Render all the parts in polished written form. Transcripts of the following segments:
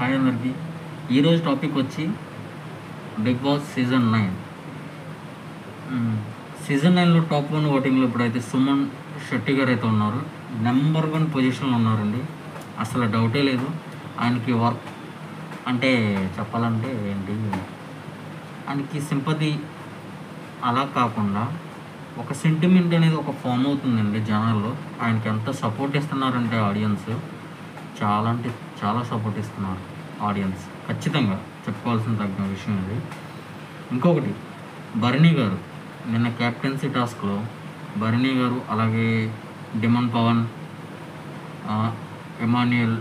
Hi అందరికి. ఈరోజు topic వచ్చి బిగ్ బాస్ సీజన్ 9. సీజన్ 9లో టాప్ 1 ఓటింగ్లో ఇప్పుడైతే సుమన్ శెట్టి గారు అయితే ఉన్నారు. నెంబర్ 1 పొజిషన్లో ఉన్నారండి. అసలు డౌటే లేదు. ఆయనకి వర్క్ అంటే చెప్పాలంటే ఏంటి, ఆయనకి సింపతి అలా కాకుండా ఒక సెంటిమెంట్ అనేది ఒక ఫామ్ అవుతుందండి జనాల్లో. ఆయనకి ఎంత సపోర్ట్ ఇస్తున్నారంటే ఆడియన్స్ చాలా అంటే చాలా సపోర్ట్ ఇస్తున్నారు. ఆడియన్స్ ఖచ్చితంగా చెప్పుకోవాల్సిన తగిన విషయం ఇది. ఇంకొకటి, భరణి గారు నిన్న క్యాప్టెన్సీ టాస్క్లో భరణి గారు, అలాగే డిమన్ పవన్, ఎమాన్యుయల్,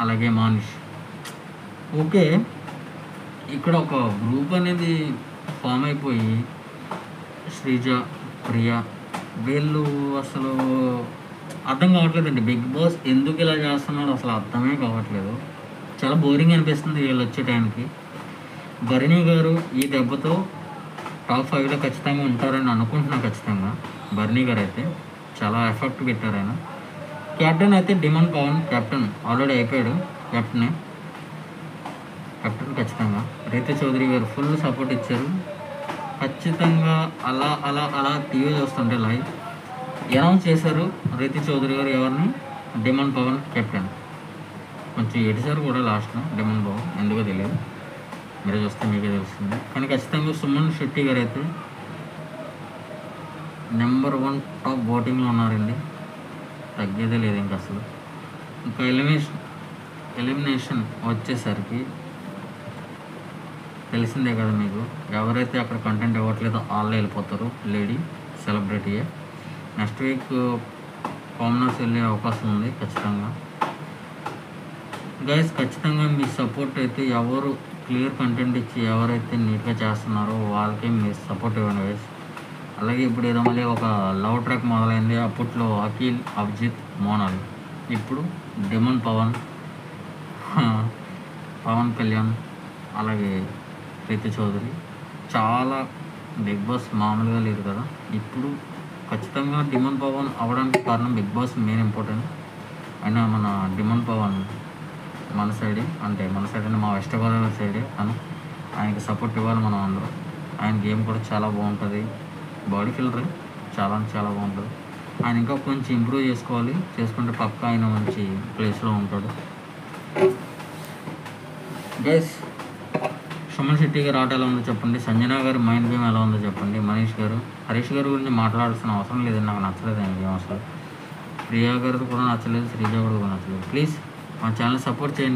అలాగే మానిష్, ఓకే, ఇక్కడ ఒక గ్రూప్ అనేది ఫామ్ అయిపోయి శ్రీజ, ప్రియా, వీళ్ళు అసలు అర్థం కావట్లేదండి. బిగ్ బాస్ ఎందుకు ఇలా చేస్తున్నాడు అసలు అర్థమే కావట్లేదు. చాలా బోరింగ్ అనిపిస్తుంది వీళ్ళు వచ్చే టైంకి. భరణి గారు ఈ దెబ్బతో టాప్ 5లో ఖచ్చితంగా ఉంటారని అనుకుంటున్నాను. ఖచ్చితంగా భరణి గారు అయితే చాలా ఎఫెక్ట్ పెట్టారు ఆయన. కెప్టెన్ అయితే డిమన్ పవన్, కెప్టెన్ ఆల్రెడీ అయిపోయాడు. కెప్టెన్ ఖచ్చితంగా. రీతి చౌదరి గారు ఫుల్ సపోర్ట్ ఇచ్చారు. ఖచ్చితంగా అలా అలా అలా టీవీ చూస్తుంటే లైవ్ అనౌన్స్ చేశారు రీతి చౌదరి గారు ఎవరిని, డిమన్ పవన్ కెప్టెన్. కొంచెం ఏడిసారు కూడా లాస్ట్లో డిమన్ పవన్, ఎందుకో తెలియదు, మీరే చూస్తే మీకే తెలుస్తుంది. కానీ ఖచ్చితంగా సుమన్ శెట్టి గారు అయితే నెంబర్ 1 టాప్ ఓటింగ్లో ఉన్నారండి. తగ్గేదే లేదు ఇంకా అసలు. ఇంకా ఎలిమినేషన్ వచ్చేసరికి తెలిసిందే కదా మీకు. ఎవరైతే అక్కడ కంటెంట్ ఇవ్వట్లేదో వాళ్ళే వెళ్ళిపోతారు. లేడీ సెలబ్రిటీయే. నెక్స్ట్ వీక్ కామనర్స్ వెళ్ళే అవకాశం ఉంది ఖచ్చితంగా. గైస్ ఖచ్చితంగా మీ సపోర్ట్ అయితే ఎవరు క్లియర్ కంటెంట్ ఇచ్చి ఎవరైతే నీట్గా చేస్తున్నారో వాళ్ళకి మీ సపోర్ట్ ఇవ్వండి గైస్. అలాగే ఇప్పుడు ఏదో మళ్ళీ ఒక లవ్ ట్రాక్ మొదలైంది. అప్పట్లో అఖిల్, అభిజిత్, మోనాల్, ఇప్పుడు డిమన్ పవన్, పవన్ కళ్యాణ్, అలాగే రీతి చౌదరి. చాలా బిగ్ బాస్ మామూలుగా లేదు కదా. ఇప్పుడు ఖచ్చితంగా డిమన్ పవన్ అవ్వడానికి కారణం బిగ్ బాస్ మెయిన్ ఇంపార్టెంట్. అయినా మన డిమన్ పవన్ మన సైడే, అంటే మన సైడ్ అంటే మా వెస్ట్ గోదావరి సైడే. ఆయనకి సపోర్ట్ ఇవ్వాలి మనం అందరం. ఆయన గేమ్ కూడా చాలా బాగుంటుంది. బాడీ ఫిల్టర్ చాలా చాలా బాగుంటుంది. ఆయన ఇంకా కొంచెం ఇంప్రూవ్ చేసుకుంటే పక్కా ఆయన మంచి ప్లేస్లో ఉంటాడు. గైస్ సుమన్ శెట్టి గారు ఆట ఎలా ఉందో చెప్పండి. సంజన గారు మైండ్ గేమ్ ఎలా ఉందో చెప్పండి. మనీష్ గారు, హరీష్ గారి గురించి మాట్లాడాల్సిన అవసరం లేదండి. నాకు నచ్చలేదు ఆయన గేమ్ అసలు. ప్రియా గారు కూడా నచ్చలేదు, శ్రీజ కూడా నచ్చలేదు. ప్లీజ్ మా ఛానల్ సపోర్ట్ చేయండి.